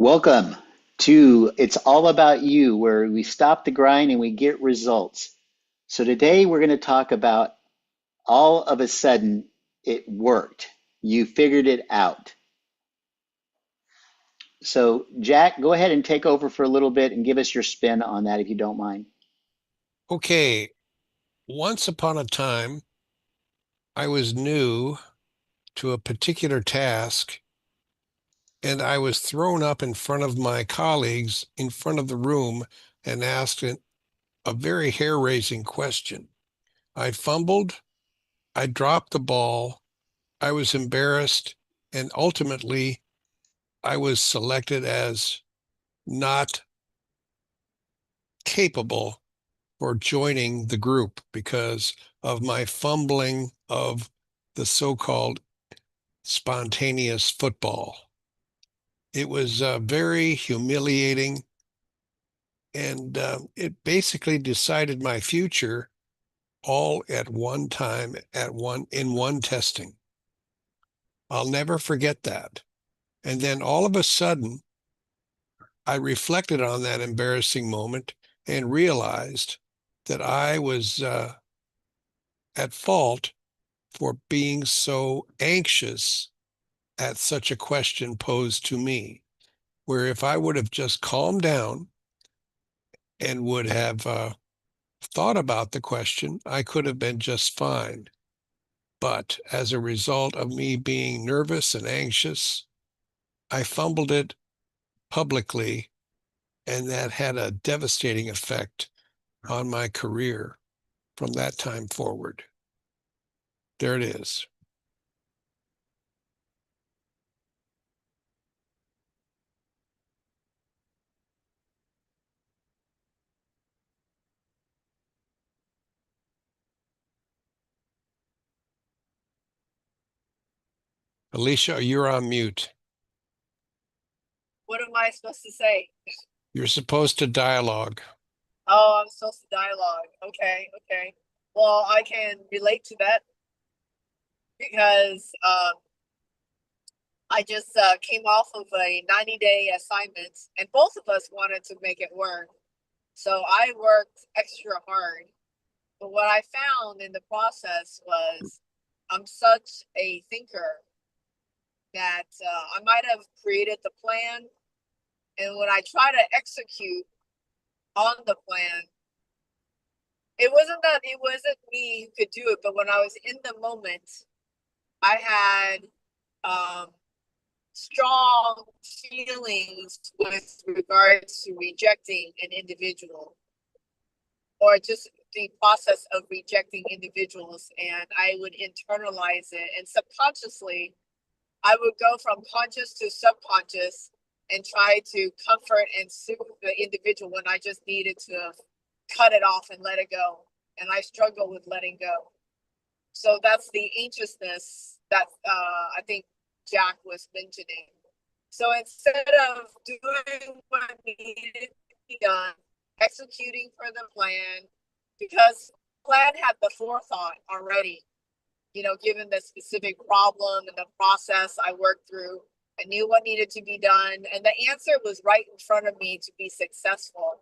Welcome to It's All About You, where we stop the grind and we get results. So today we're going to talk about all of a sudden it worked. You figured it out. So, Jack, go ahead and take over for a little bit and give us your spin on that if you don't mind. Okay, once upon a time, I was new to a particular task, and I was thrown up in front of my colleagues in front of the room and asked a very hair-raising question. I fumbled, I dropped the ball, I was embarrassed, and ultimately, I was selected as not capable for joining the group because of my fumbling of the so-called spontaneous football. It was very humiliating, and it basically decided my future all at one time, at one in one testing. I'll never forget that. And then all of a sudden, I reflected on that embarrassing moment and realized that I was at fault for being so anxious at such a question posed to me. Where if I would have just calmed down and would have thought about the question, I could have been just fine. But as a result of me being nervous and anxious, I fumbled it publicly, and that had a devastating effect on my career from that time forward. There it is. Alicia, you're on mute. What am I supposed to say? You're supposed to dialogue. Oh, I'm supposed to dialogue. Okay, okay. Well, I can relate to that because I just came off of a 90-day assignment, and both of us wanted to make it work. So I worked extra hard. But what I found in the process was I'm such a thinker that I might have created the plan, and when I try to execute on the plan, it wasn't me who could do it, but when I was in the moment, I had strong feelings with regards to rejecting an individual or just the process of rejecting individuals. And I would internalize it. And subconsciously, I would go from conscious to subconscious and try to comfort and soothe the individual when I just needed to cut it off and let it go. And I struggle with letting go. So that's the anxiousness that I think Jack was mentioning. So instead of doing what needed to be done, executing for the plan, because plan had the forethought already, given the specific problem and the process I worked through, I knew what needed to be done, and the answer was right in front of me to be successful.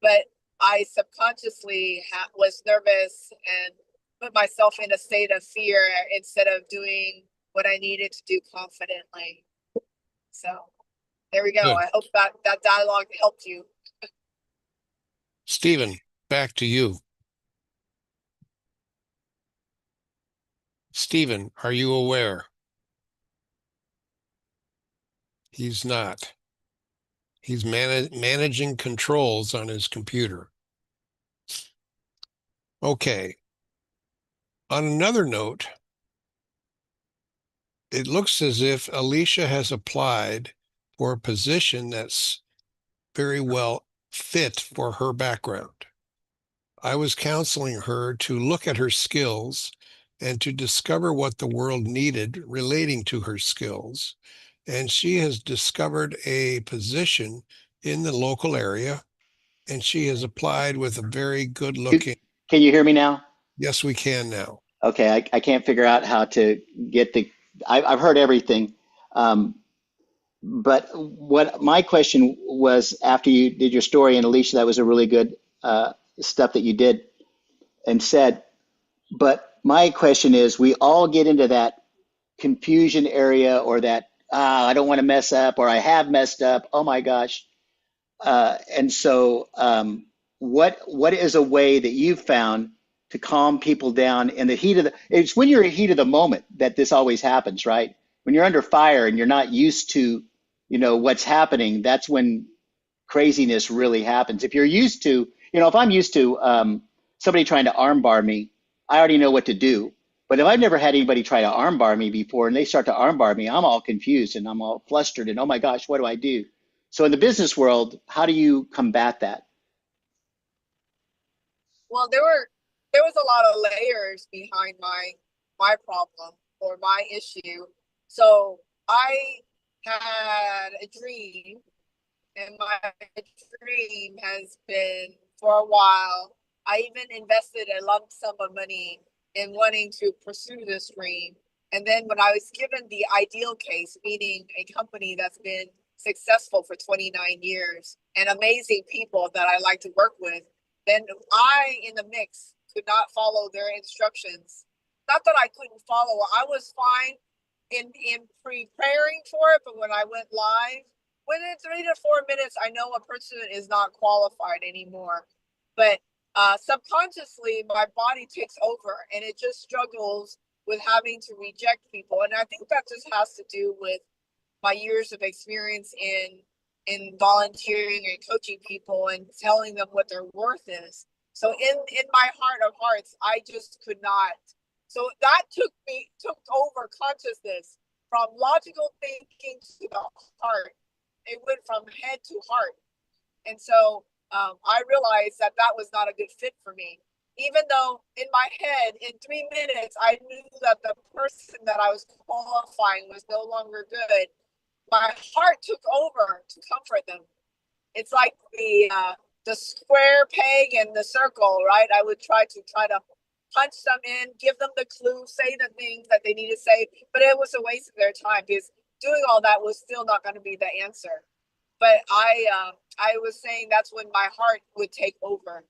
But I subconsciously was nervous and put myself in a state of fear instead of doing what I needed to do confidently. So there we go. Good. I hope that dialogue helped you. Stephen, back to you. Stephen, are you aware? He's not. He's managing controls on his computer. Okay. On another note, it looks as if Alicia has applied for a position that's very well fit for her background. I was counseling her to look at her skills and to discover what the world needed relating to her skills. And she has discovered a position in the local area, and she has applied with a very good Can, looking. can you hear me now? Yes, we can now. Okay, I can't figure out how to get I've heard everything. Um, But what my question was after you did your story, and Alicia, that was a really good stuff that you did and said. But my question is, we all get into that confusion area or that, I don't want to mess up or I have messed up. Oh my gosh. And so, what is a way that you've found to calm people down in the heat of the? It's when you're in the heat of the moment that this always happens, right? When you're under fire and you're not used to, what's happening. That's when craziness really happens. If you're used to, if I'm used to somebody trying to armbar me, I already know what to do. But if I've never had anybody try to armbar me before and they start to armbar me, I'm all confused and I'm all flustered and oh my gosh, what do I do? So in the business world, how do you combat that? Well, there was a lot of layers behind my problem or my issue. So I had a dream, and my dream has been for a while. I even invested a lump sum of money in wanting to pursue this dream. And then when I was given the ideal case, meaning a company that's been successful for 29 years and amazing people that I like to work with, then I, in the mix, could not follow their instructions. Not that I couldn't follow, I was fine in preparing for it, but when I went live, within 3 to 4 minutes, I know a person is not qualified anymore. But subconsciously, my body takes over and it just struggles with having to reject people. And I think that just has to do with my years of experience in volunteering and coaching people and telling them what their worth is. So in my heart of hearts, I just could not. So that took over consciousness from logical thinking to the heart. It went from head to heart. And so I realized that that was not a good fit for me. Even though in my head, in 3 minutes, I knew that the person that I was qualifying was no longer good, my heart took over to comfort them. It's like the square peg and the circle, right? I would try to punch them in, give them the clue, say the things that they need to say, but it was a waste of their time because doing all that was still not going to be the answer. But I was saying that's when my heart would take over.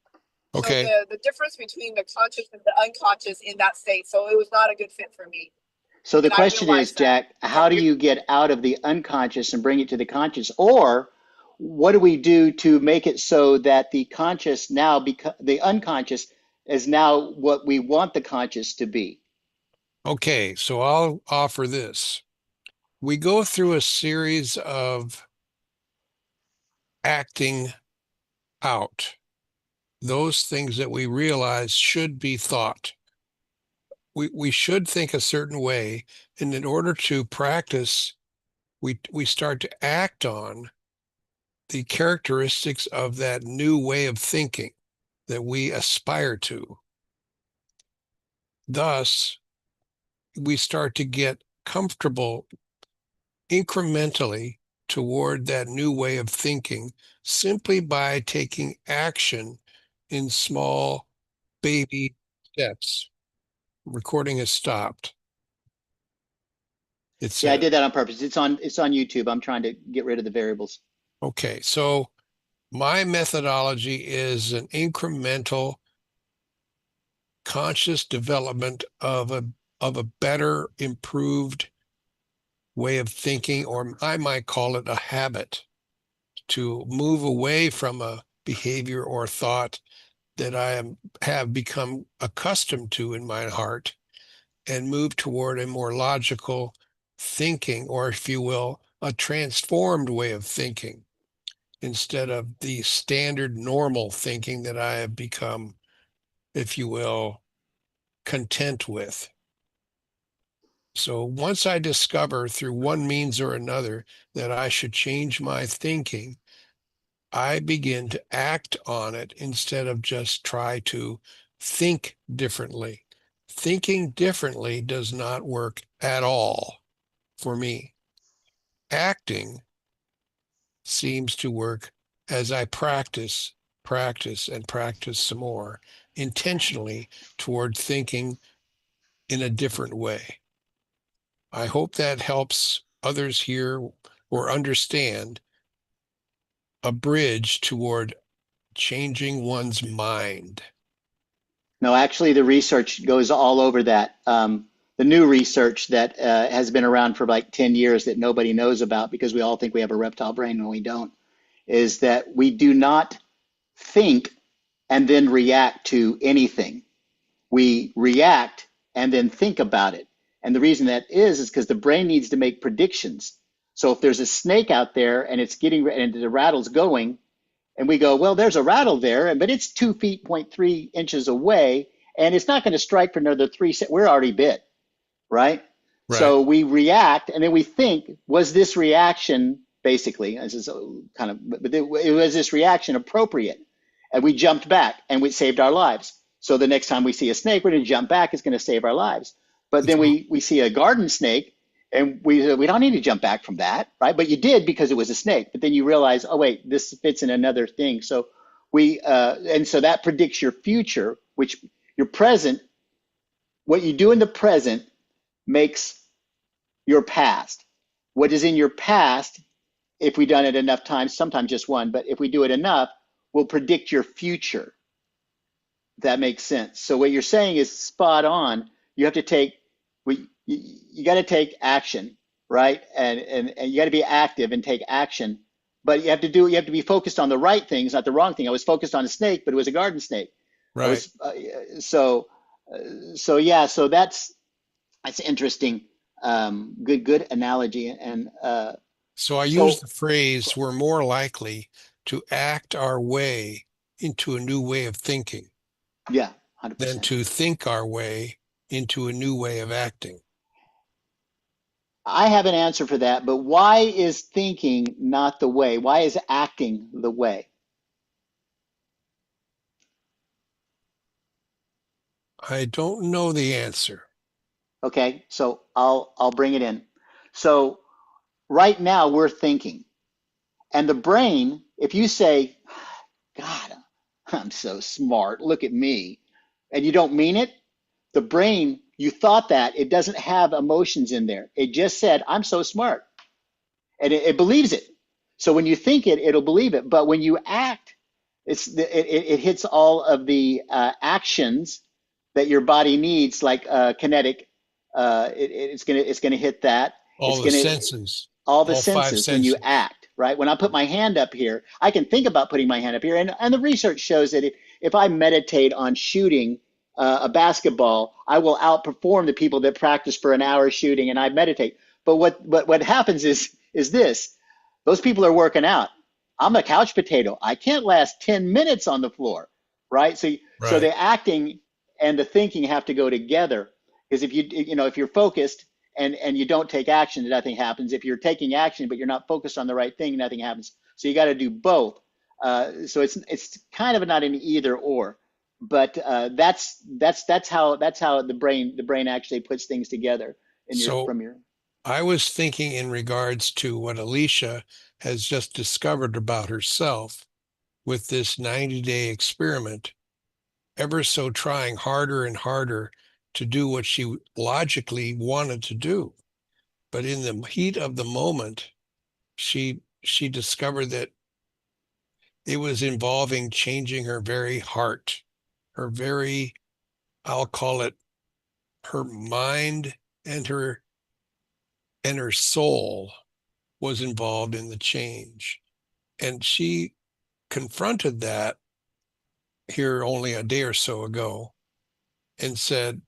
So Okay. the difference between the conscious and the unconscious in that state. So it was not a good fit for me. So the And I question is, realized that. Jack, how do you get out of the unconscious and bring it to the conscious? Or what do we do to make it so that the conscious now the unconscious is now what we want the conscious to be? Okay. So I'll offer this. We go through a series of acting out those things that we realize should be thought. We should think a certain way, and in order to practice, we start to act on the characteristics of that new way of thinking that we aspire to. Thus, we start to get comfortable incrementally toward that new way of thinking simply by taking action in small baby steps. Recording has stopped. It's Yeah, I did that on purpose. It's on YouTube. I'm trying to get rid of the variables. okay. So my methodology is an incremental conscious development of a better, improved way of thinking, or I might call it a habit, to move away from a behavior or thought that have become accustomed to in my heart and move toward a more logical thinking, or if you will, a transformed way of thinking instead of the standard normal thinking that I have become, if you will, content with. So once I discover through one means or another that I should change my thinking, I begin to act on it instead of just try to think differently. Thinking differently does not work at all for me. Acting seems to work as I and practice some more intentionally toward thinking in a different way. I hope that helps others here or understand a bridge toward changing one's mind. No, actually, the research goes all over that. The new research that has been around for like 10 years that nobody knows about because we all think we have a reptile brain when we don't, is that we do not think and then react to anything. We react and then think about it. And the reason that is because the brain needs to make predictions. So if there's a snake out there and it's getting and the rattle's going, and we go, well, there's a rattle there, but it's 2 feet, 0.3 inches away, and it's not going to strike for another 3 seconds. We're already bit, right? Right. So we react, and then we think, was this reaction basically, this is kind of, but was this reaction appropriate? And we jumped back, and we saved our lives. So the next time we see a snake, we're going to jump back. It's going to save our lives. But then we see a garden snake, and we don't need to jump back from that, right? But you did because it was a snake. But then you realize, oh wait, this fits in another thing. So and so that predicts your future, which your present. What you do in the present makes your past. What is in your past, if we done it enough times, sometimes just one, but if we do it enough, will predict your future. That makes sense. So what you're saying is spot on. You have to take, you got to take action, right? And you got to be active and take action. But you have to be focused on the right things, not the wrong thing. I was focused on a snake, but it was a garden snake. I Right. was so yeah. So that's interesting. Good analogy. And So I use so the phrase, we're more likely to act our way into a new way of thinking yeah, than 100%. to think our way into a new way of acting. I have an answer for that, but why is thinking not the way? Why is acting the way? I don't know the answer. Okay, so I'll bring it in. So right now we're thinking, and the brain, if you say, God, I'm so smart, look at me, and you don't mean it, the brain, you thought that, it doesn't have emotions in there. It just said, I'm so smart, and it believes it. So when you think it, it'll believe it. But when you act, it hits all of the actions that your body needs, like kinetic. It's gonna hit that. It's All the gonna senses, all the all five senses when you senses. act, right? When I put my hand up here, I can think about putting my hand up here. And the research shows that if I meditate on shooting a basketball, I will outperform the people that practice for an hour shooting and I meditate. But what happens is this: those people are working out. I'm a couch potato. I can't last 10 minutes on the floor, right? So Right. the acting and the thinking have to go together. Because if you're focused and you don't take action, nothing happens. If you're taking action but you're not focused on the right thing, nothing happens. So you got to do both. So it's kind of not an either or, but that's how the brain actually puts things together in your So from your. I was thinking in regards to what Alicia has just discovered about herself with this 90-day experiment, ever so trying harder and harder to do what she logically wanted to do. But in the heat of the moment, she discovered that it was involving changing her very heart, her very, I'll call it, her mind and her soul was involved in the change. And she confronted that here only a day or so ago and said,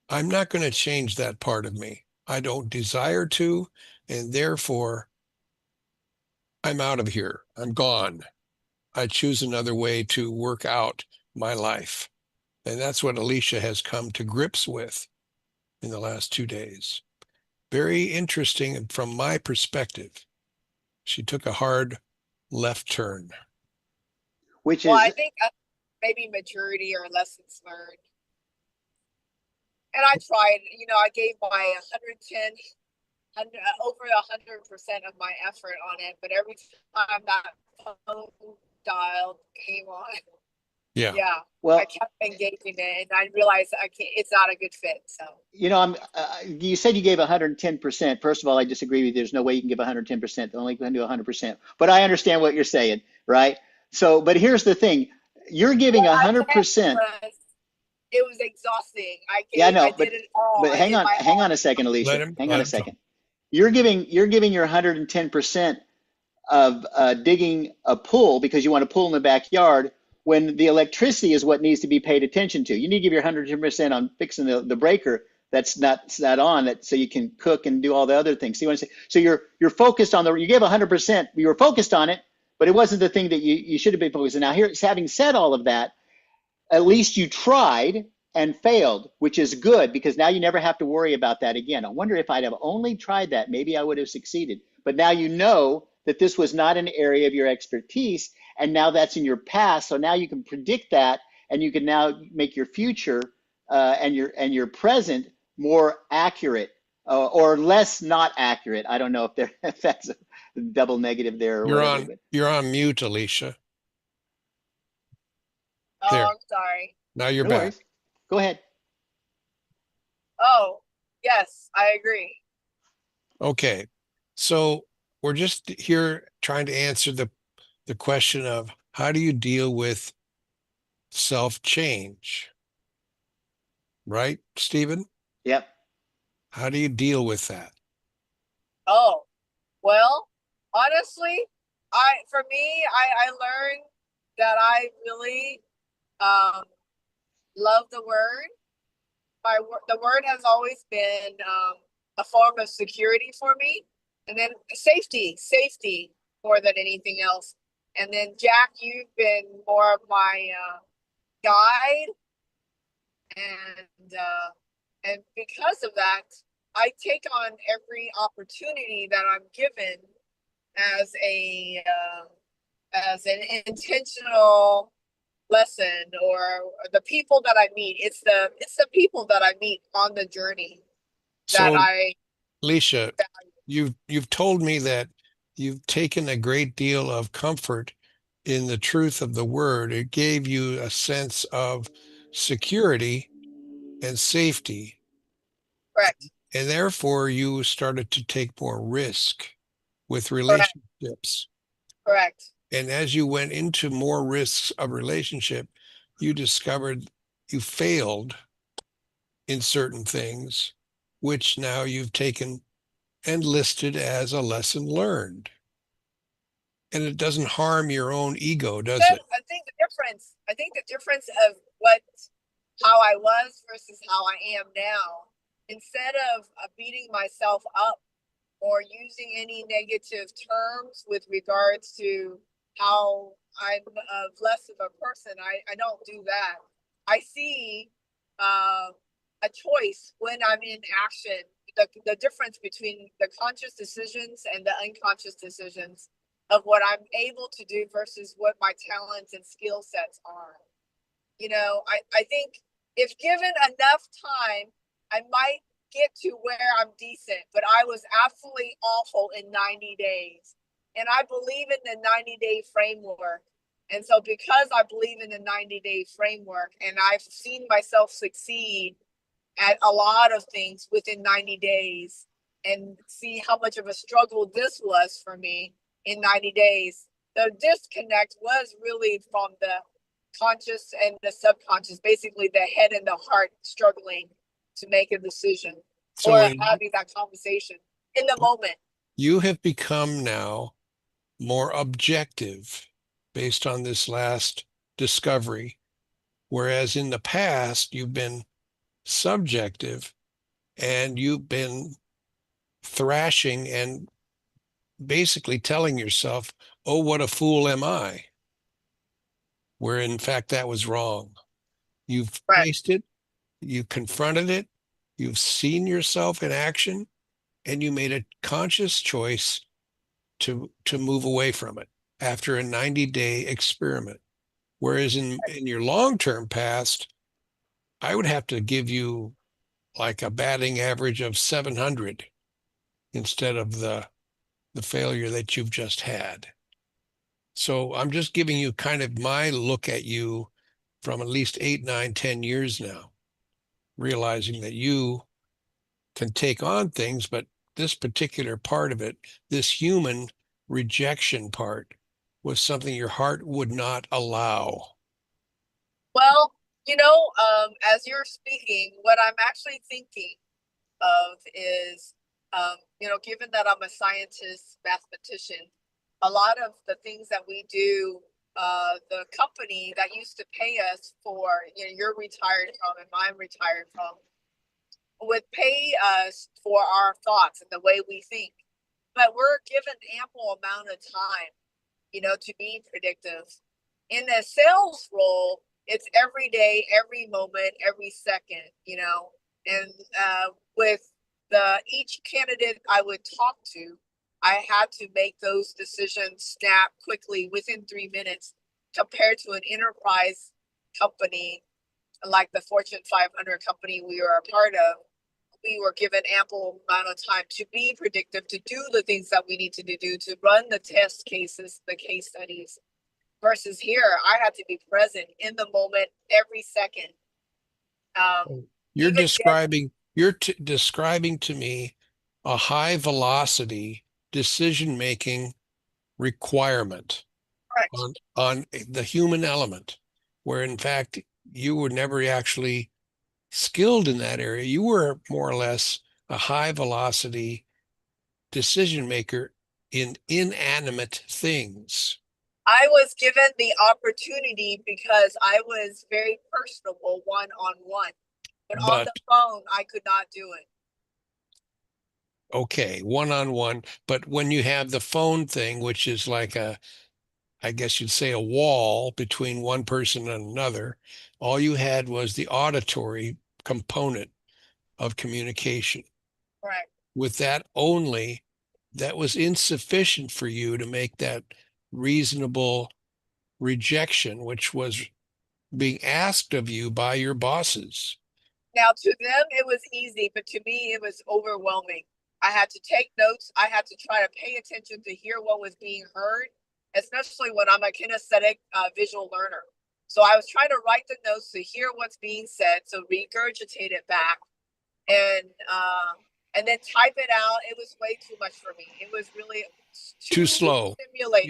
I'm not going to change that part of me. I don't desire to, and therefore I'm out of here. I'm gone. I choose another way to work out my life. And that's what Alicia has come to grips with in the last 2 days. Very interesting from my perspective. She took a hard left turn. Which Well, I is think maybe maturity or lessons learned. And I tried, I gave my 110, over 100% of my effort on it, but every time that phone dial came on, Yeah. Yeah, I Well, kept engaging it, and I realized I can't. It's not a good fit. So you said you gave 110%. First of all, I disagree with you. There's no way you can give 110%. The only can do 100%. But I understand what you're saying, right? So, but here's the thing. You're giving what I meant 100%. was it was exhausting. Yeah, I no, did it all. but I did my hang all. on a second, Alicia. Hang on Let a him talk. second. You're giving your 110% of digging a pool because you want to pool in the backyard when the electricity is what needs to be paid attention to. You need to give your 110% on fixing the breaker that's not on that so you can cook and do all the other things. So you want to say so you're focused on you gave 100%, you were focused on it, but it wasn't the thing that you should have been focused on. Now here, having said all of that, at least you tried and failed, which is good because now you never have to worry about that again. I wonder if I'd have only tried that, maybe I would have succeeded. But now you know that this was not an area of your expertise, and now that's in your past. So now you can predict that, and you can now make your future and your present more accurate or less not accurate. I don't know if that's a double negative there or whatever. But You're on mute, Alicia. Oh, There. I'm sorry. Now you're no back. worries. Go ahead. Oh, yes, I agree. Okay. So we're just here trying to answer the question of how do you deal with self-change? Right, Stephen? Yep. How do you deal with that? Oh, well, honestly, for me, I learned that I really um love the word. The word has always been a form of security for me, and then safety more than anything else. And then Jack, you've been more of my guide, and because of that, I take on every opportunity that I'm given as a as an intentional lesson or the people that I meet. It's the people that I meet on the journey that So, I Alicia, value. you've told me that you've taken a great deal of comfort in the truth of the word. It gave you a sense of security and safety, Correct. and therefore you started to take more risk with Correct. relationships. Correct. And as you went into more risks of relationship, you discovered you failed in certain things, which now you've taken and listed as a lesson learned. And it doesn't harm your own ego, does Then it? I think the difference of how I was versus how I am now, instead of beating myself up or using any negative terms with regards to how I'm less of a person. I don't do that. I see uh, a choice when I'm in action, the difference between the conscious decisions and the unconscious decisions of what I'm able to do versus what my talents and skill sets are. I think if given enough time, I might get to where I'm decent, but I was absolutely awful in 90 days. And I believe in the 90-day framework. And so, because I believe in the 90-day framework and I've seen myself succeed at a lot of things within 90 days and see how much of a struggle this was for me in 90 days, the disconnect was really from the conscious and the subconscious, basically the head and the heart struggling to make a decision or So having that conversation in the moment. you have become now more objective based on this last discovery, whereas in the past you've been subjective and you've been thrashing and basically telling yourself, oh, what a fool am I? Where in fact that was wrong. You've Right. faced it, you confronted it, you've seen yourself in action, and you made a conscious choice to move away from it after a 90-day experiment. Whereas in your long-term past, I would have to give you like a batting average of 700 instead of the failure that you've just had. So I'm just giving you kind of my look at you from at least 8, 9, 10 years now, realizing that you can take on things, but this particular part of it, this human rejection part, was something your heart would not allow. Well, as you're speaking, what I'm actually thinking of is, given that I'm a scientist, mathematician, a lot of the things that we do, the company that used to pay us for, you're retired from and I'm retired from, would pay us for our thoughts and the way we think. But we're given ample amount of time, to be predictive. In a sales role, it's every day, every moment, every second, and with each candidate I would talk to, I had to make those decisions snap quickly within 3 minutes, compared to an enterprise company like the Fortune 500 company we were a part of. We were given ample amount of time to be predictive, to do the things that we needed to do, to run the test cases, the case studies. Versus here, I had to be present in the moment every second. You're describing to me a high velocity decision making requirement on the human element, where in fact you were never actually skilled in that area. You were more or less a high velocity decision maker in inanimate things. I was given the opportunity because I was very personable one-on-one. But on the phone, I could not do it. Okay, one-on-one. But when you have the phone thing, which is like I guess you'd say a wall between one person and another, all you had was the auditory component of communication. Right. With that only, that was insufficient for you to make that reasonable rejection, which was being asked of you by your bosses. Now, to them, it was easy, but to me, it was overwhelming. I had to take notes. I had to try to pay attention to hear what was being heard, especially when I'm a kinesthetic visual learner. So I was trying to write the notes to hear what's being said, so regurgitate it back, and then type it out. It was way too much for me. It was really too slow.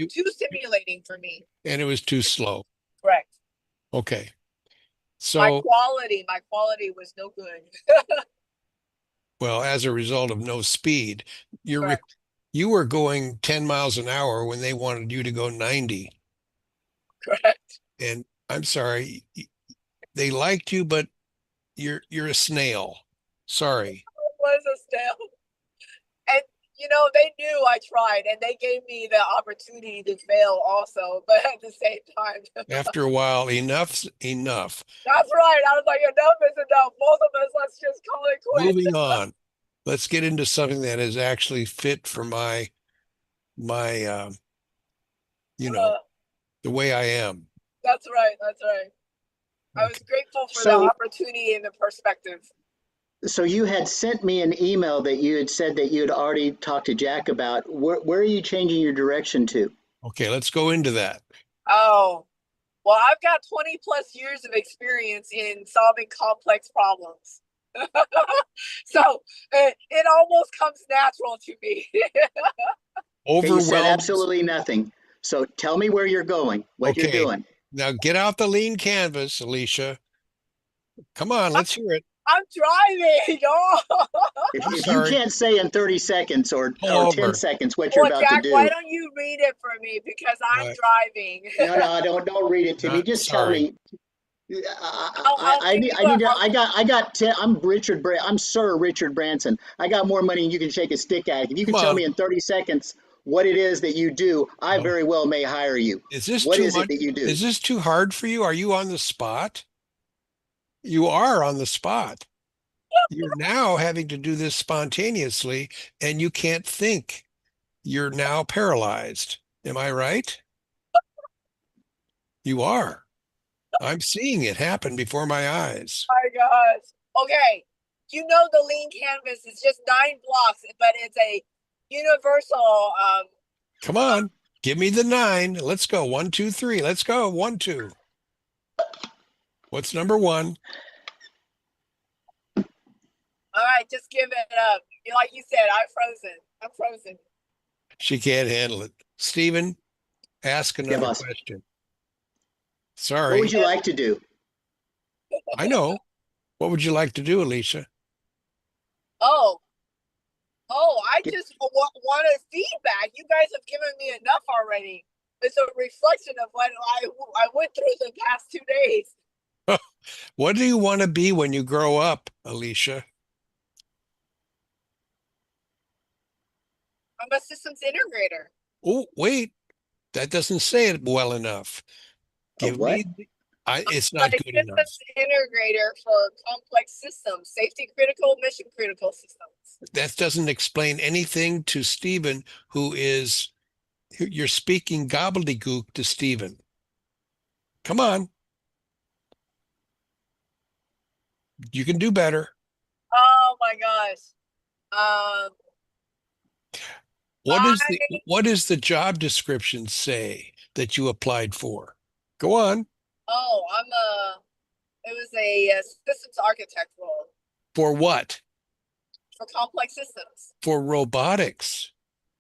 Too stimulating for me. And it was too slow. Correct. Okay. So my quality was no good. Well, as a result of no speed, you were going 10 miles an hour when they wanted you to go 90. Correct. And I'm sorry, they liked you, but you're a snail. Sorry. I was a snail. And they knew I tried, and they gave me the opportunity to fail also, but at the same time. After a while, enough's enough. That's right. I was like, enough is enough. Both of us, let's just call it quits. Moving on. Let's get into something that is actually fit for my the way I am. That's right. That's right. Okay. I was grateful for the opportunity and the perspective. So you had sent me an email that you had said that you had already talked to Jack about. Where are you changing your direction to? Okay, let's go into that. Oh, well, I've got 20 plus years of experience in solving complex problems. So it almost comes natural to me. You said absolutely nothing. So tell me where you're going, what you're doing. Now get out the lean canvas, Alicia. Come on, let's hear it. I'm driving. Oh. If you can't say in 30 seconds or 10 seconds what you're about Jack, to do. why don't you read it for me? Because I'm driving. No, don't read it to me. Just tell me. I'm I'm Sir Richard Branson. I got more money than you can shake a stick at. If you can tell me in 30 seconds what it is that you do, I very well may hire you. What is it that you do? Is this too hard for you? Are you on the spot? You are on the spot. You're now having to do this spontaneously, and you can't think. You're now paralyzed. Am I right? You are. I'm seeing it happen before my eyes. My gosh. Okay. The lean canvas is just 9 blocks, but it's a universal. Come on. Give me the 9. Let's go. 1, 2, 3. Let's go. 1, 2. What's number one? All right, just give it up. Like you said, I'm frozen. I'm frozen. She can't handle it. Stephen, ask Yeah, another boss. question. What would Sorry. you like to do? I know. What would you like to do, Alicia? Oh, I Get- just wanted feedback. You guys have given me enough already. It's a reflection of what I went through the past 2 days. What do you want to be when you grow up, Alicia? I'm a systems integrator. Oh, wait, that doesn't say it well enough. A Give what? me, it's I'm not a good enough. systems integrator for complex systems, safety critical, mission critical systems. That doesn't explain anything to Stephen, you're speaking gobbledygook to Stephen. Come on, you can do better. Oh my gosh. Um, What is the I what does the job description say that you applied for? Go on. it was a systems architect role For what? for complex systems. For robotics.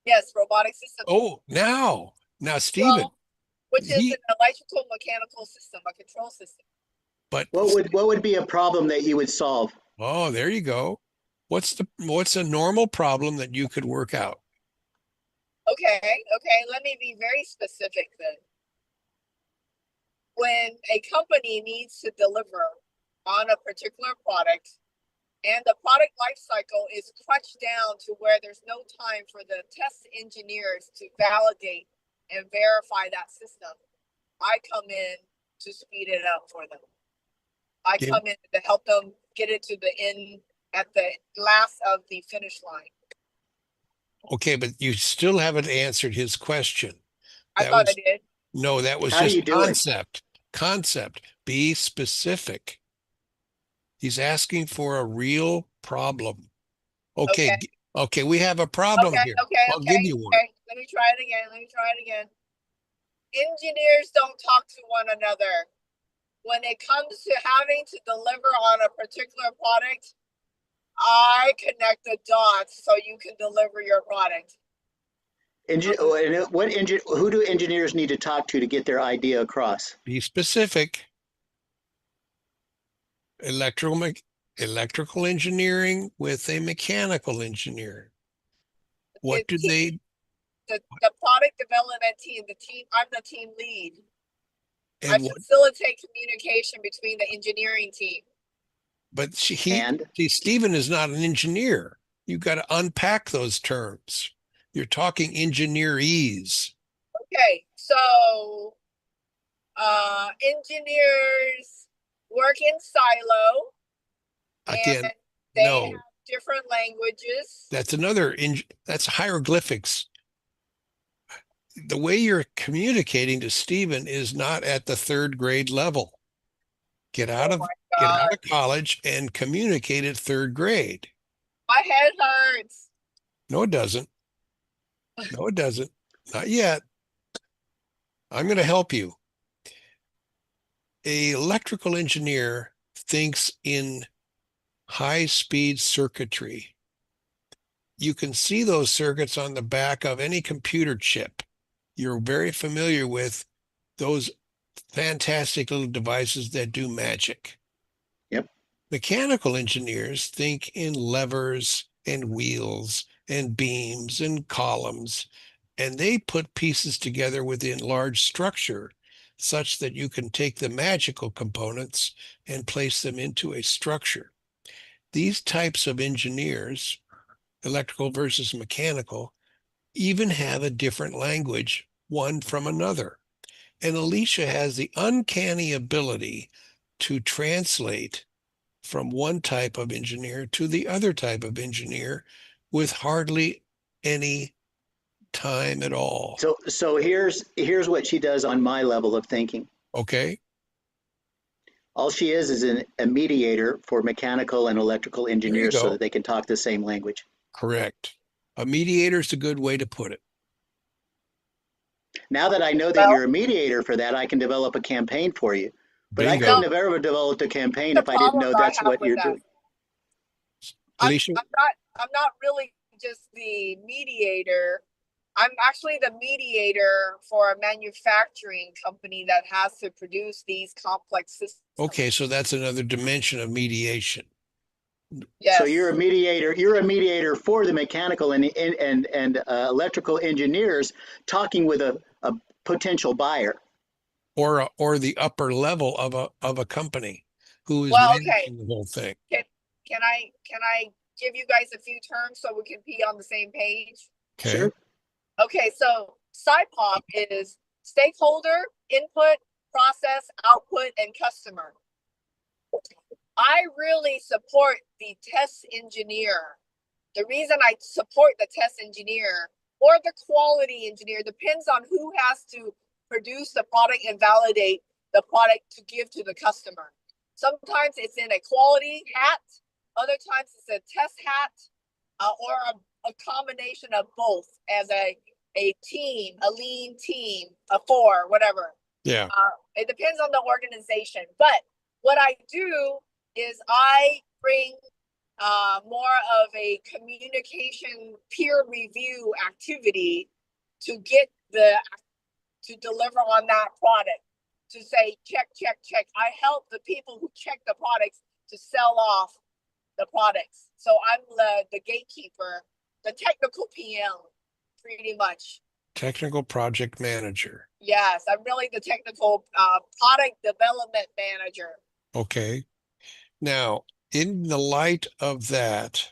Yes, robotic systems. Oh, now Stephen, Well, which is he an electrical mechanical system, a control system. but What would be a problem that you would solve? oh, there you go. What's a normal problem that you could work out? Okay, let me be very specific then. When a company needs to deliver on a particular product and the product life cycle is crunched down to where there's no time for the test engineers to validate and verify that system, I come in to speed it up for them. I Okay, come in to help them get it to the end at the last of the finish line. okay, but you still haven't answered his question. I That thought I was did. no, that was How do you just do it? concept. Concept. Be specific. He's asking for a real problem. Okay, Okay, okay, we have a problem here. I'll give you one. okay. Let me try it again. Engineers don't talk to one another. When it comes to having to deliver on a particular product, I connect the dots so you can deliver your product. Who do engineers need to talk to get their idea across? Be specific. Electrical electrical engineering with a mechanical engineer. The What do team, they the product development team, I'm the team lead. I and what facilitate communication between the engineering team. but And Stephen is not an engineer. You've got to unpack those terms. You're talking engineerese. Okay, so engineers work in silo Again, and they no, have different languages. that's hieroglyphics. The way you're communicating to Stephen is not at the third grade level. Get out Oh of my get out God, of college and communicate at third grade. my head hurts. No, it doesn't. No, it doesn't. Not yet. I'm going to help you. A electrical engineer thinks in high-speed circuitry. You can see those circuits on the back of any computer chip. You're very familiar with those fantastic little devices that do magic. yep. Mechanical engineers think in levers and wheels and beams and columns, and they put pieces together within large structure such that you can take the magical components and place them into a structure. These types of engineers, electrical versus mechanical, even have a different language, one from another. And Alicia has the uncanny ability to translate from one type of engineer to the other type of engineer with hardly any time at all. So here's what she does on my level of thinking. Okay. All she is a mediator for mechanical and electrical There you engineers so go. that they can talk the same language. Correct. A mediator is a good way to put it. Now that I know that Well, you're a mediator for that, I can develop a campaign for you. But I Bingo. couldn't have ever developed a campaign The if I didn't know problem I that's have what with you're that. doing. Alicia? I'm not really just the mediator. I'm actually the mediator for a manufacturing company that has to produce these complex systems. Okay, so that's another dimension of mediation. Yes. So you're a mediator. You're a mediator for the mechanical and electrical engineers talking with a potential buyer. Or the upper level of a company who is Well, okay. managing the whole thing. Can I give you guys a few terms so we can be on the same page? Okay. Sure. Okay, so SIPOC is stakeholder, input, process, output, and customer. I really support the test engineer. The reason I support the test engineer or the quality engineer depends on who has to produce the product and validate the product to give to the customer. Sometimes it's in a quality hat, other times it's a test hat, or a combination of both as a team, a lean team, a four, whatever. Yeah. It depends on the organization. But what I do is I bring more of a communication peer review activity to get to deliver on that product, to say, check, check, check. I help the people who check the products to sell off the products. So I'm the gatekeeper, the technical PM, pretty much. Technical project manager. Yes, I'm really the technical product development manager. Okay. Now, in the light of that,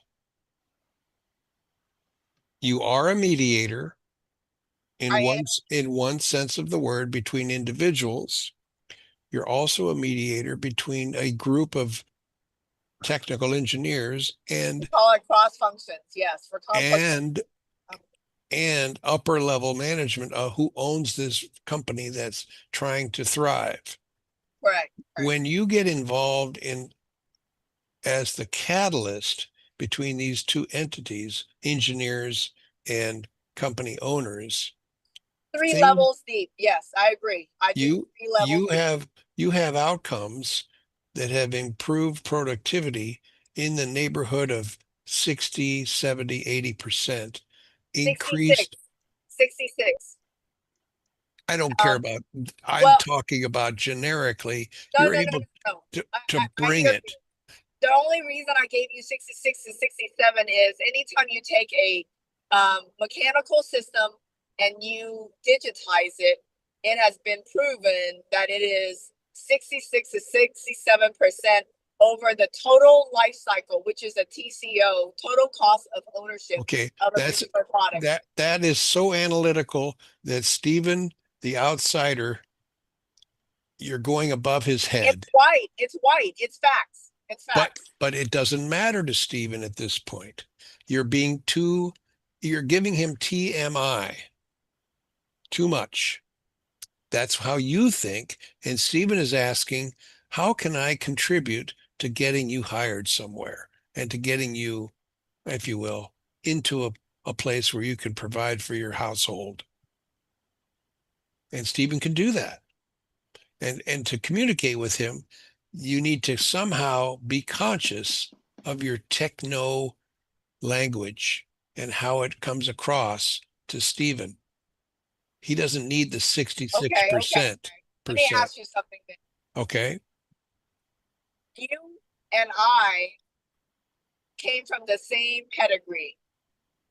you are a mediator in one sense of the word between individuals. You're also a mediator between a group of technical engineers and call it cross functions, yes, for complex and upper level management who owns this company that's trying to thrive. Correct. When you get involved in as the catalyst between these two entities, engineers and company owners, three levels deep. Yes, I agree. I do 3 levels you have outcomes that have improved productivity in the neighborhood of 60, 70, 80% increased. 66. I don't care about, I'm talking about generically, you're able to bring it. The only reason I gave you 66 and 67 is anytime you take a mechanical system and you digitize it, it has been proven that it is 66 to 67% over the total life cycle, which is a TCO, total cost of ownership. Okay, of a particular product. That is so analytical that Stephen, the outsider, you're going above his head. It's white. It's facts. It's facts. But it doesn't matter to Stephen at this point. You're giving him TMI. Too much. That's how you think. And Stephen is asking, how can I contribute to getting you hired somewhere and to getting you, if you will, into a place where you can provide for your household? And Stephen can do that. And to communicate with him, you need to somehow be conscious of your techno language and how it comes across to Stephen. He doesn't need the 66%. Okay. Let me ask you something then. Okay. You and I came from the same pedigree.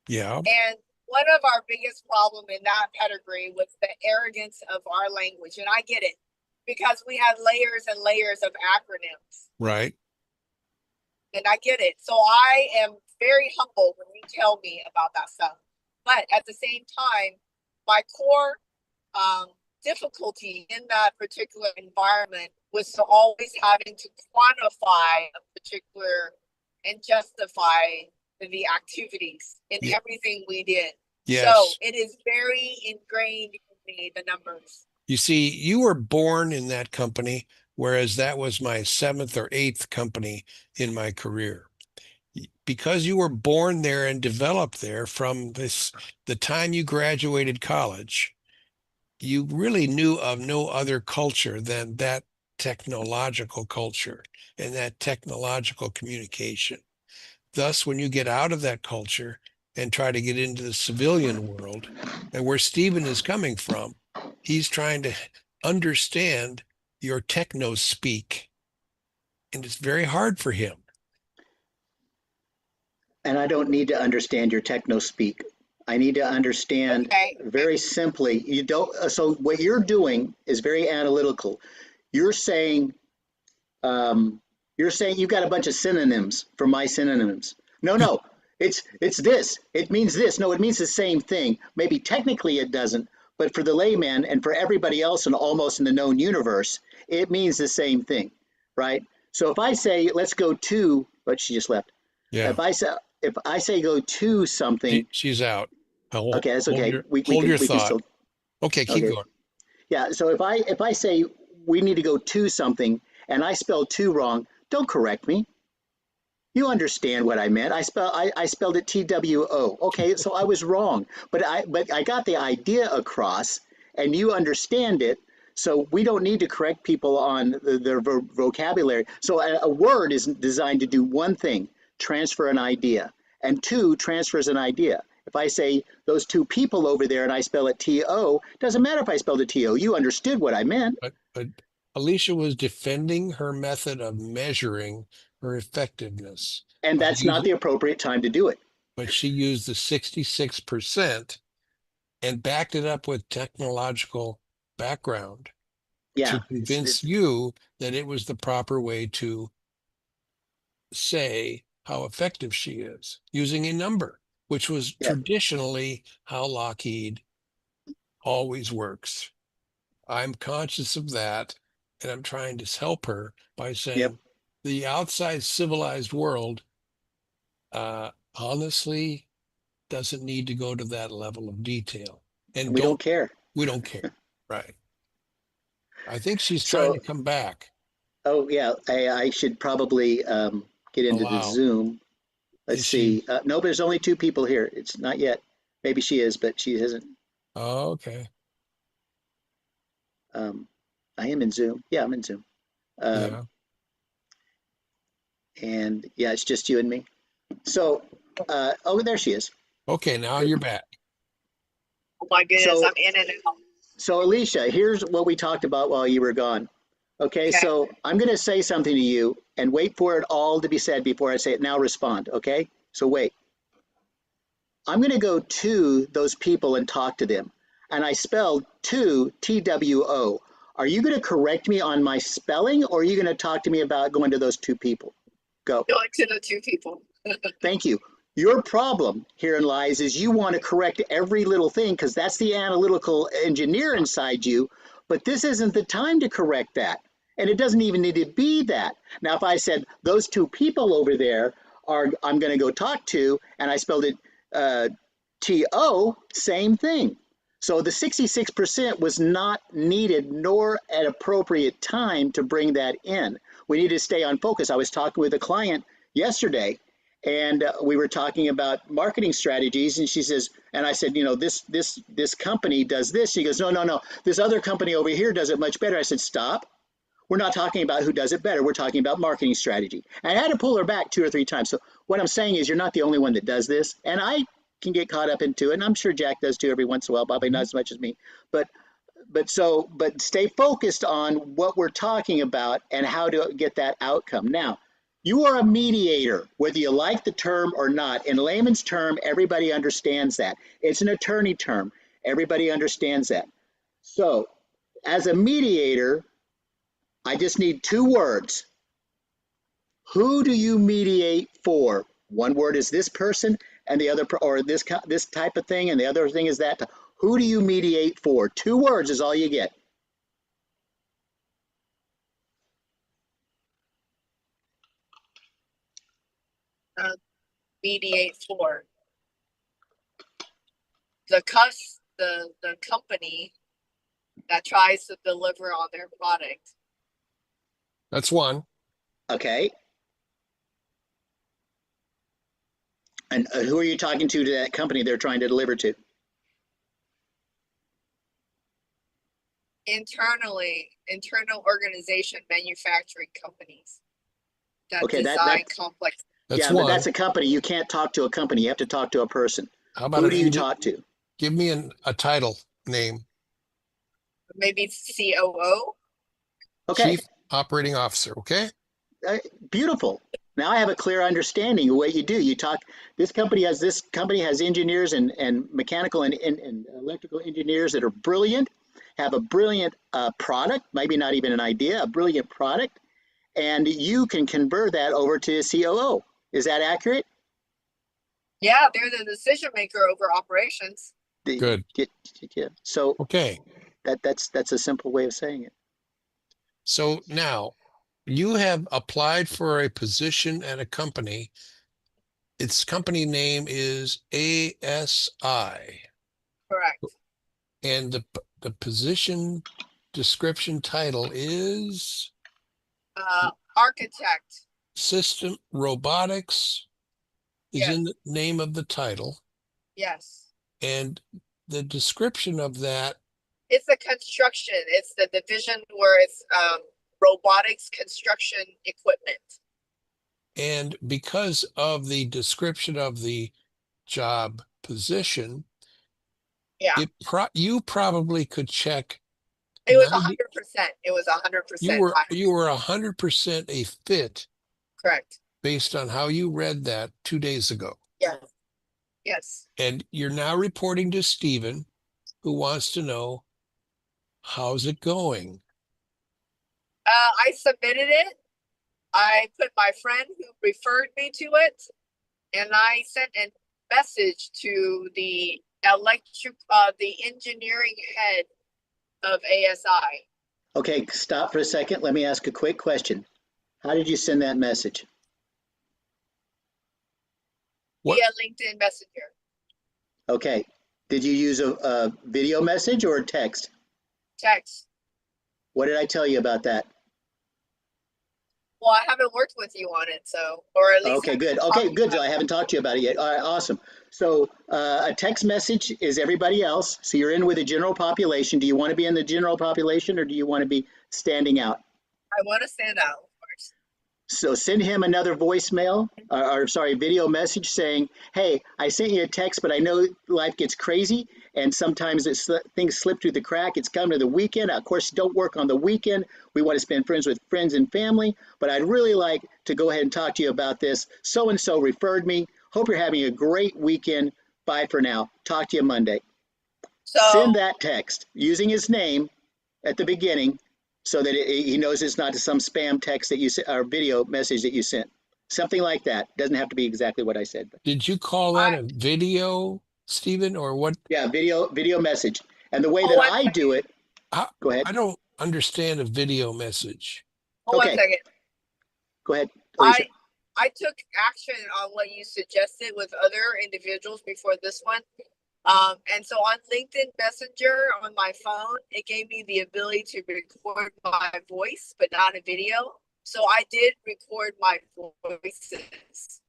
Yeah. And one of our biggest problem in that pedigree was the arrogance of our language. And I get it because we had layers and layers of acronyms. Right. And I get it. So I am very humble when you tell me about that stuff. But at the same time, my core difficulty in that particular environment was to always having to quantify a particular and justify the activities in everything we did. Yes. So it is very ingrained in me, the numbers. You see, you were born in that company, whereas that was my 7th or 8th company in my career. Because you were born there and developed there from the time you graduated college, you really knew of no other culture than that technological culture and that technological communication. Thus, when you get out of that culture and try to get into the civilian world, and where Stephen is coming from, he's trying to understand your techno speak, and it's very hard for him. And I don't need to understand your techno speak. I need to understand Okay. very simply. You don't. So what you're doing is very analytical. You're saying you're saying you've got a bunch of synonyms for my synonyms. No, no, it's this. It means this. No, it means the same thing. Maybe technically it doesn't, but for the layman and for everybody else and almost in the known universe, it means the same thing, right? So if I say let's go to, but she just left. Yeah, If I say go to something, she's out. Hold, okay, that's hold okay. your We hold can your we can thought. still Okay, keep okay. going. Yeah. So if I say we need to go to something and I spell to wrong, don't correct me. You understand what I meant. I spelled it TWO. Okay, so I was wrong, but I got the idea across, and you understand it. So we don't need to correct people on their vocabulary. So a word is designed to do one thing: transfer an idea, and two transfers an idea. If I say those two people over there and I spell it TO, doesn't matter if I spelled it TO. You understood what I meant, But Alicia was defending her method of measuring her effectiveness and by that's not using, the appropriate time to do it. but she used the 66% and backed it up with technological background Yeah, to convince you that it was the proper way to say how effective she is using a number, which was yeah, traditionally how Lockheed always works. I'm conscious of that, and I'm trying to help her by yep. saying the outside civilized world honestly doesn't need to go to that level of detail. And We don't care. we don't care. Right. I think she's trying to So, come back. oh yeah, I should probably get into the Allow. Zoom. Let's Is she? see. No, there's only two people here. It's not yet. Maybe she is, but she hasn't. Oh, okay. Um, I am in Zoom. Yeah, I'm in Zoom. Um, Yeah. and yeah, it's just you and me. So, oh, there she is. Okay, now Good. you're back. Oh my goodness, So, I'm in and out. so Alicia, here's what we talked about while you were gone. Okay, Okay. so I'm going to say something to you and wait for it all to be said before I say it. Now respond. Okay, so wait. I'm going to go to those people and talk to them. And I spelled to, TWO. Are you going to correct me on my spelling or are you going to talk to me about going to those two people? Go. Going to the two people. Thank you. Your problem herein lies is you want to correct every little thing because that's the analytical engineer inside you. But this isn't the time to correct that. And it doesn't even need to be that. Now, if I said those two people over there are, I'm going to go talk to, and I spelled it uh, TO, same thing. So the 66% was not needed nor at appropriate time to bring that in. We need to stay on focus. I was talking with a client yesterday and we were talking about marketing strategies and she says and I said, you know, this company does this. She goes, no, this other company over here does it much better. I said, stop. We're not talking about who does it better. We're talking about marketing strategy. And I had to pull her back two or three times. So what I'm saying is you're not the only one that does this. And I can get caught up into it. And I'm sure Jack does too every once in a while, probably not Mhm. as much as me. But but stay focused on what we're talking about and how to get that outcome. Now, you are a mediator, whether you like the term or not. In layman's term, everybody understands that. It's an attorney term. Everybody understands that. So, as a mediator, I just need two words. Who do you mediate for? One word is this person, and the other, or this type of thing, and the other thing is that. Who do you mediate for? Two words is all you get. Uh, mediate for the company that tries to deliver on their product. That's one. Okay. And who are you talking to that company they're trying to deliver to? internal organization, manufacturing companies that Okay, design complex. That's yeah, one. but that's a company. You can't talk to a company. You have to talk to a person. How about Who do you talk to? Give me a title name. Maybe COO. Okay, Chief Operating Officer. Okay. beautiful. Now I have a clear understanding of what you do. You talk. This company has engineers and mechanical and electrical engineers that are brilliant. Have a brilliant product, maybe not even an idea, a brilliant product, and you can convert that over to COO. Is that accurate? Yeah, they're the decision maker over operations. Good. Yeah. So Okay. that's a simple way of saying it. So now you have applied for a position at a company. Its company name is ASI, Correct. and the position description title is Architect. System Robotics is Yes. in the name of the title, Yes. and the description of that. It's the construction. It's the division where it's robotics construction equipment. And because of the description of the job position, Yeah, you probably could check it was 90. 100%. It was 100%. You were 100% a fit Correct. based on how you read that 2 days ago. Yes. Yes. And you're now reporting to Stephen, who wants to know, how's it going? I submitted it. I put my friend who referred me to it, and I sent a message to the engineering head of ASI. Okay, stop for a second. Let me ask a quick question. How did you send that message? What? Via LinkedIn Messenger. Okay. Did you use a video message or a text? Text. What did I tell you about that? Well, I haven't worked with you on it, so, or at least. Okay, good. Okay, good. I haven't talked to you about it yet. All right, awesome. So a text message is everybody else. So you're in with the general population. Do you want to be in the general population or do you want to be standing out? I want to stand out, of course. So send him another voicemail or sorry, video message saying, hey, I sent you a text, but I know life gets crazy and sometimes things slip through the crack. It's coming to the weekend. Of course, don't work on the weekend. We want to spend friends with friends and family, but I'd really like to go ahead and talk to you about this. So-and-so referred me. Hope you're having a great weekend. Bye for now. Talk to you Monday. So send that text using his name at the beginning so that he knows it's not some spam text that you or video message that you sent. Something like that. Doesn't have to be exactly what I said. But. Did you call that a video, Stephen, or what? Yeah, video message. And the way that I do it, go ahead. I don't understand a video message. Hold Okay. 1 second. Go ahead, Alicia. I took action on what you suggested with other individuals before this one. And so on LinkedIn Messenger on my phone, it gave me the ability to record my voice, but not a video. So I did record my voices.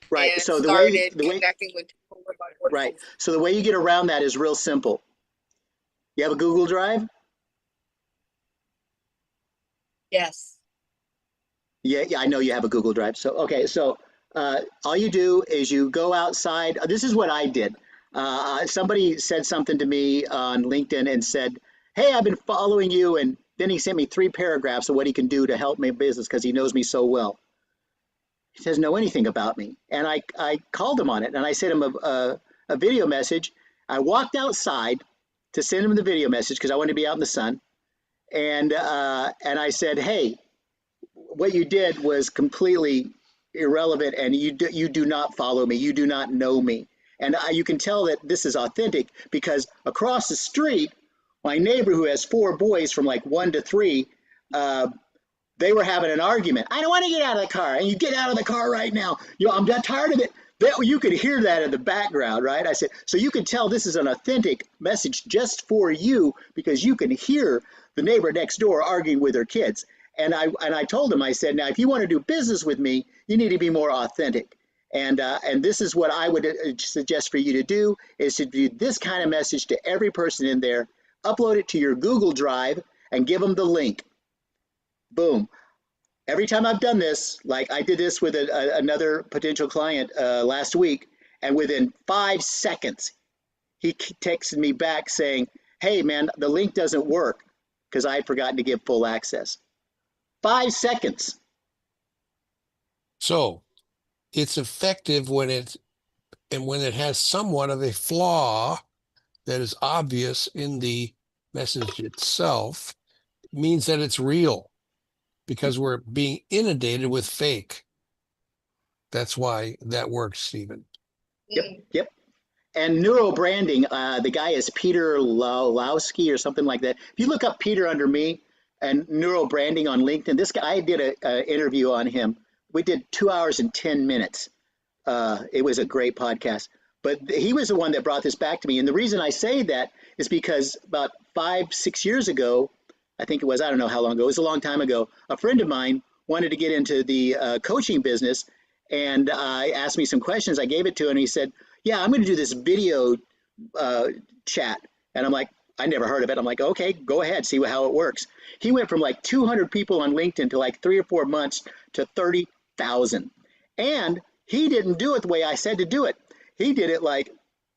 Right. And so started connecting with people with my voices. Right. So the way you get around that is real simple. You have a Google Drive? Yes. Yeah, I know you have a Google Drive. So, okay, so all you do is you go outside. This is what I did. Somebody said something to me on LinkedIn and said, hey, I've been following you. And then he sent me 3 paragraphs of what he can do to help my business because he knows me so well. He doesn't know anything about me. And I called him on it and I sent him a video message. I walked outside to send him the video message because I wanted to be out in the sun. And I said, hey, what you did was completely irrelevant and you do not follow me. You do not know me. And you can tell that this is authentic because across the street, my neighbor who has 4 boys from like 1 to 3, they were having an argument. I don't want to get out of the car. And you get out of the car right now. I'm tired of it. You could hear that in the background, right? I said, so you can tell this is an authentic message just for you because you can hear the neighbor next door arguing with their kids. And I told him, I said, now, if you want to do business with me, you need to be more authentic. And this is what I would suggest for you to do is to do this kind of message to every person in there. upload it to your Google Drive and give them the link. Boom. Every time I've done this, like I did this with another potential client last week, and within 5 seconds, he texted me back saying, hey, man, the link doesn't work because I had forgotten to give full access. 5 seconds. So it's effective when it has somewhat of a flaw that is obvious in the message itself. It means that it's real because we're being inundated with fake. That's why that works, Stephen. Yep. And neuro branding, the guy is Peter Lawski or something like that. If you look up Peter under me and neuro branding on LinkedIn, this guy, I did an interview on him. We did 2 hours and 10 minutes. It was a great podcast. But he was the one that brought this back to me. And the reason I say that is because about 5-6 years ago, I think it was, I don't know how long ago, it was a long time ago, a friend of mine wanted to get into the coaching business, and asked me some questions. I gave it to him, and he said, yeah, I'm going to do this video chat. And I'm like, I never heard of it. I'm like, okay, go ahead, see how it works. He went from like 200 people on LinkedIn to like 3 or 4 months to 30,000. And he didn't do it the way I said to do it. He did it like,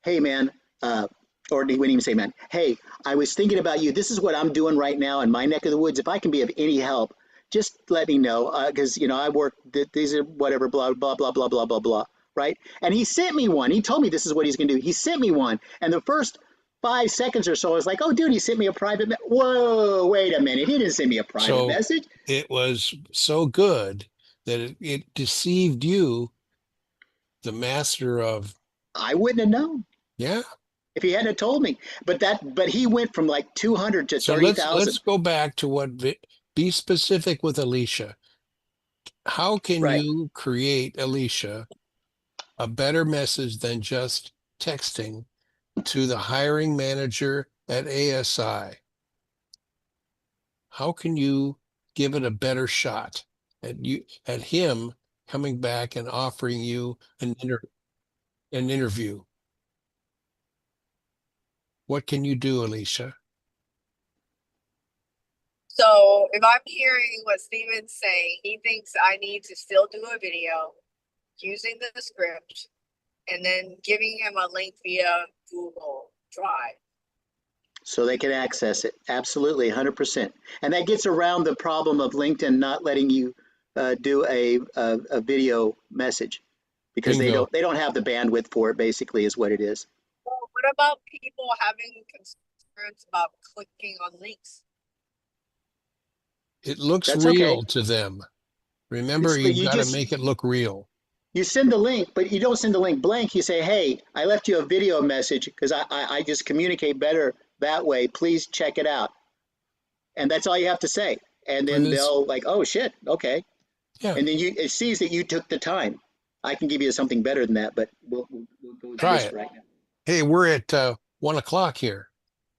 hey, man, or he wouldn't even say, man, hey, I was thinking about you. This is what I'm doing right now in my neck of the woods. If I can be of any help, just let me know. Because, I work, these are whatever, blah, blah, blah, blah, blah, blah, blah, right? And he sent me one. He told me this is what he's going to do. He sent me one. And the first 5 seconds or so, I was like, oh, dude, he sent me a private whoa, wait a minute. He didn't send me a private message. It was so good that it deceived you, the master of. I wouldn't have known. Yeah. If he hadn't told me. But he went from like 200 to 30,000. Let's go back to be specific with Alicia. How can you create, Alicia, a better message than just texting to the hiring manager at ASI? How can you give it a better shot at him coming back and offering you an interview? What can you do, Alicia? So if I'm hearing what Stephen's saying, he thinks I need to still do a video using the script and then giving him a link via Google Drive. So they can access it. Absolutely, 100%. And that gets around the problem of LinkedIn not letting you do a video message because they don't have the bandwidth for it, basically, is what it is. Well, what about people having concerns about clicking on links? It looks real to them. Remember, you've got to make it look real. You send the link, but you don't send the link blank. You say, hey, I left you a video message because I just communicate better that way. Please check it out. And that's all you have to say. And then they'll like, oh, shit, okay. Yeah. And then it sees that you took the time. I can give you something better than that, but we'll go with this right now. Hey, we're at 1 o'clock here.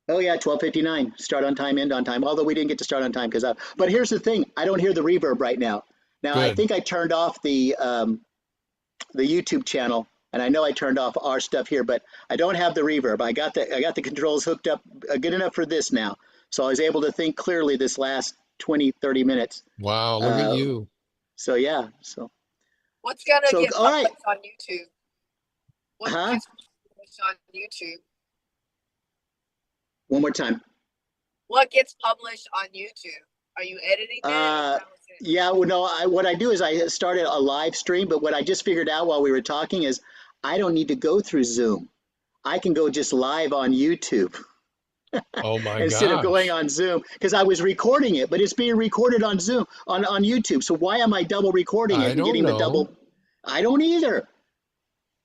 Oh, yeah, 12:59. Start on time, end on time. Although we didn't get to start on time because but here's the thing. I don't hear the reverb right now. Now, I think I turned off the YouTube channel, and I know I turned off our stuff here, but I don't have the reverb. I got the controls hooked up good enough for this now. So I was able to think clearly this last 20-30 minutes. Wow, look at you. So, yeah. So what's going to get published on YouTube? What gets published on YouTube? One more time. What gets published on YouTube? Are you editing that? Yeah, well, no, what I do is I started a live stream, but what I just figured out while we were talking is I don't need to go through Zoom. I can go just live on YouTube. Oh my god. Instead of going on Zoom, because I was recording it, but it's being recorded on Zoom, on YouTube. So why am I double recording it and getting the double? I don't either.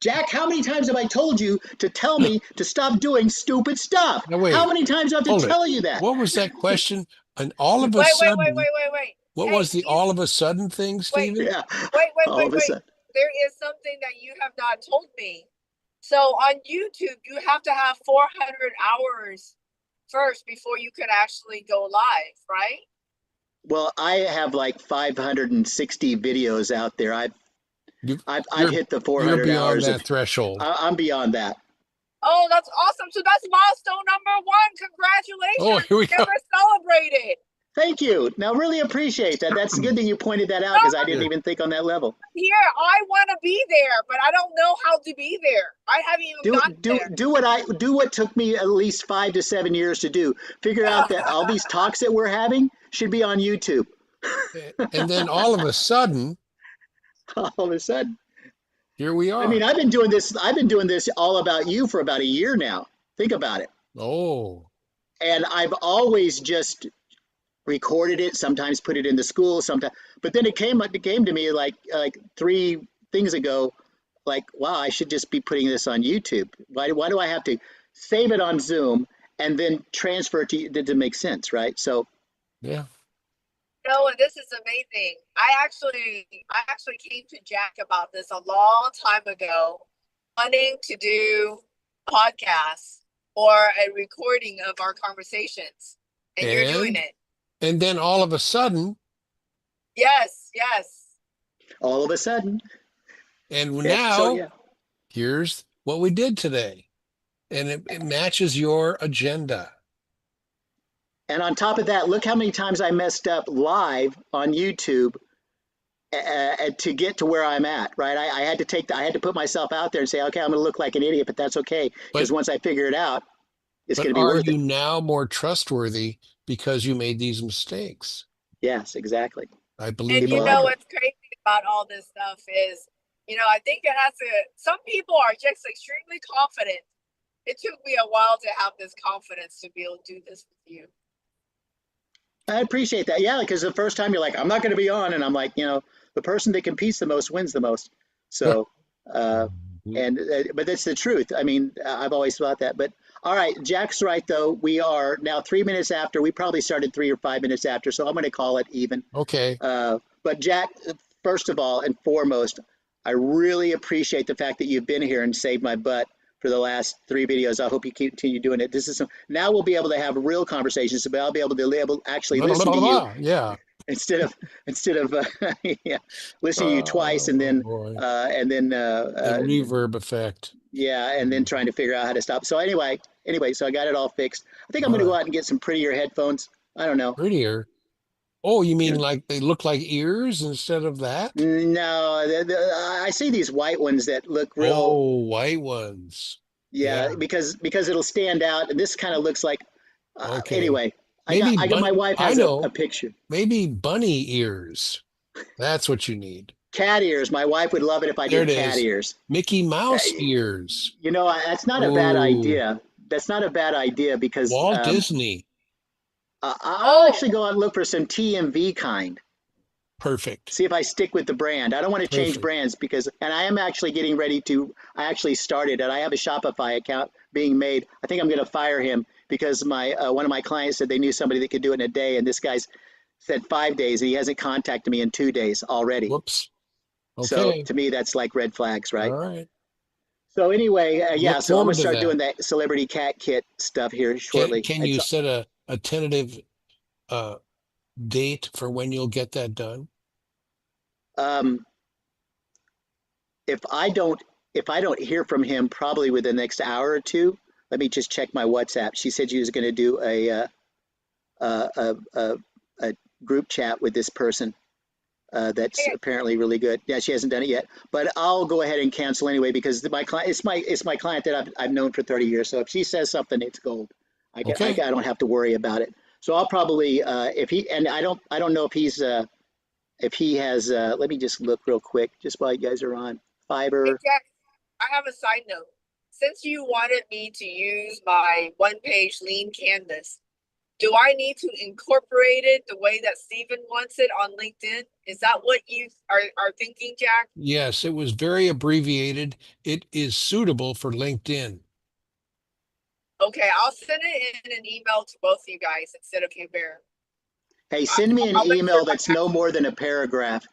Jack, how many times have I told you to tell me to stop doing stupid stuff? Now, wait, how many times do I have to tell you that? What was that question? And all of a sudden, wait. What was the all of a sudden thing, Stephen? Yeah. Wait. There is something that you have not told me. So on YouTube, you have to have 400 hours first before you can actually go live, right? Well, I have like 560 videos out there. I've hit the 400 you're beyond hours that threshold. I'm beyond that. Oh, that's awesome. So that's milestone number 1. Oh, Congratulations. here we go. Never celebrated. Thank you. Now, really appreciate that. That's a good thing you pointed that out No, because I didn't Yeah. even think on that level. here, I want to be there, but I don't know how to be there. I haven't even gotten there. Do what took me at least 5 to 7 years to do. Figure out that all these talks that we're having should be on YouTube. And then all of a sudden, All of a sudden, here we I are. mean, I've been doing this all about you for about a year now. Think about it. Oh, And I've always just recorded it, sometimes put it in the school, sometimes. But then it came to me like 3 things ago, like, wow, I should just be putting this on YouTube. Why do I have to save it on Zoom and then transfer it to make sense, right? So yeah. No, and this is amazing. I actually came to Jack about this a long time ago, wanting to do podcasts or a recording of our conversations. And you're doing it. And then all of a sudden, Yes, yes. all of a sudden, and so now yeah. here's what we did today. And it matches your agenda. And on top of that, look how many times I messed up live on YouTube to get to where I'm at, right? I had to put myself out there and say, okay, I'm going to look like an idiot, but that's okay. Because But once I figure it out, it's but going to be are worth you it. now more trustworthy because you made these mistakes? Yes, exactly. I And believe you People that. know have what's crazy about all this stuff is, I think it has to, some people are just extremely confident. It took me a while to have this confidence to be able to do this with you. I appreciate that. Yeah, because the first time you're like, I'm not going to be on. And I'm like, the person that competes the most wins the most. So, but that's the truth. I mean, I've always thought that. But all right, Jack's right, though. We are now 3 minutes after. We probably started 3 or 5 minutes after. So I'm going to call it even. Okay. But Jack, first of all and foremost, I really appreciate the fact that you've been here and saved my butt for the last 3 videos. I hope you continue doing it. Now we'll be able to have real conversations, but I'll be able to actually listen to you Yeah. instead of yeah, listening to you twice and then boy. the Reverb effect. yeah, and then trying to figure out how to stop. So anyway, so I got it all fixed. I think I'm All going to go right. out and get some prettier headphones. I don't know. Prettier. Oh, you mean Yeah. like they look like ears instead of that? No, I see these white ones that look real. Oh, white ones. Yeah, Yeah. because it'll stand out, and this kind of looks like. Okay. Anyway, Maybe I got my wife I has a know. picture. Maybe bunny ears. That's what you need. Cat ears. My wife would love it if I There did it cat is. ears. Mickey Mouse ears. That's not a bad Ooh, idea. That's not a bad idea because Walt Disney. I'll Oh, actually go out and look for some TMV kind. Perfect. See if I stick with the brand. I don't want to change Perfect. brands and I am actually getting ready to. I actually started it. I have a Shopify account being made. I think I'm going to fire him because my one of my clients said they knew somebody that could do it in a day, and this guy's said 5 days. And he hasn't contacted me in 2 days already. Whoops. So Okay. to me, that's like red flags, All right? right. So anyway, yeah. Look So I'm gonna forward to start doing that. that celebrity cat kit stuff here shortly. Can you set a tentative uh date for when you'll get that done? Um, if I don't hear from him probably within the next hour or two, let me just check my WhatsApp. She said she was going to do a group chat with this person that's apparently really good. Yeah, she hasn't done it yet, but I'll go ahead and cancel anyway because my client it's my client that I've known for 30 years. So if she says something, it's gold. I Okay. don't have to worry about it. So I'll probably if he and I don't know if he has. Let me just look real quick just while you guys are on hey, Fiverr. Jack, I have a side note. Since you wanted me to use my 1-page lean canvas, do I need to incorporate it the way that Stephen wants it on LinkedIn? Is that what you are thinking, Jack? Yes, it was very abbreviated. It is suitable for LinkedIn. Okay, I'll send it in an email to both of you guys instead of you, Bear. Hey, send me an I'll make sure email that's no more than a paragraph.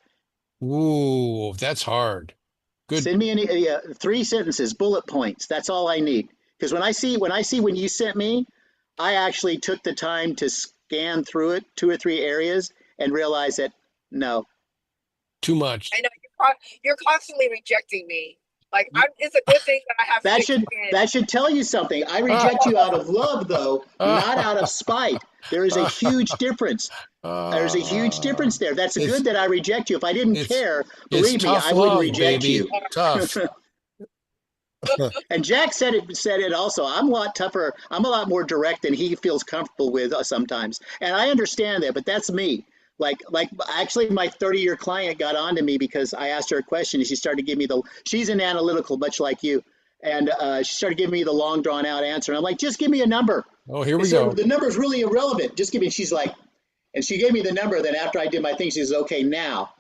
Ooh, that's hard. Good. Send me 3 sentences, bullet points. That's all I need. Because when you sent me, I actually took the time to scan through it 2 or 3 areas and realize that no. Too much. I know you're constantly rejecting me, Like, it's a good thing that I have That thick should skin. tell you something. I reject you out of love, though, not out of spite. There is a huge difference. There's a huge difference there. That's It's good that I reject you. If I didn't it's care, it's believe me, tough I wouldn't love, reject baby. you. Tough. And Jack said it also. I'm a lot tougher. I'm a lot more direct than he feels comfortable with sometimes. And I understand that, but that's me. Like actually my 30-year client got on to me because I asked her a question and she started giving me she's an analytical, much like you. And she started giving me the long drawn out answer. And I'm like, just give me a number. Oh, here I we said, go. the number's really irrelevant. Just give me, she's like, and she gave me the number. Then after I did my thing, she says, okay, now.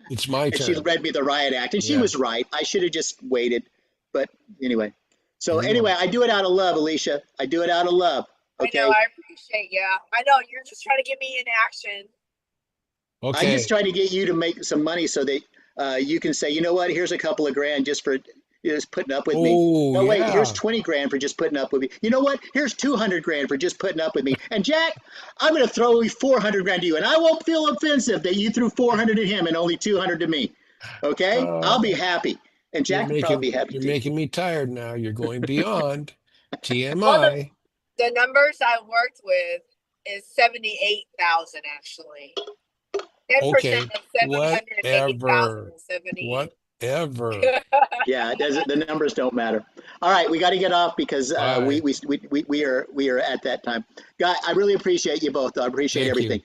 It's my And she turn. read me the riot act, and she Yeah. was right. I should have just waited. But anyway, so Here we anyway, go. I do it out of love, Alicia. I do it out of love. I Okay. know, I appreciate, yeah. I know, you're just trying to get me in action. I'm Okay. just trying to get you to make some money so that you can say, you know what, here's a couple of grand just for just putting up with me. Oh, No, wait, here's yeah. 20 grand for just putting up with me. You know what? Here's 200 grand for just putting up with me. And Jack, I'm going to throw 400 grand to you, and I won't feel offensive that you threw 400 to him and only 200 to me. Okay? I'll be happy. And You're Jack would probably be happy you're too. making me tired now. You're going beyond Well, TMI. the numbers I worked with is 78,000 actually. 10% Okay. of 780,000 Whatever. is 78. Whatever. Yeah, it doesn't, the numbers don't matter. All right, we got to get off because Bye. we are at that time. Guy, I really appreciate you both. I appreciate Thank you. everything.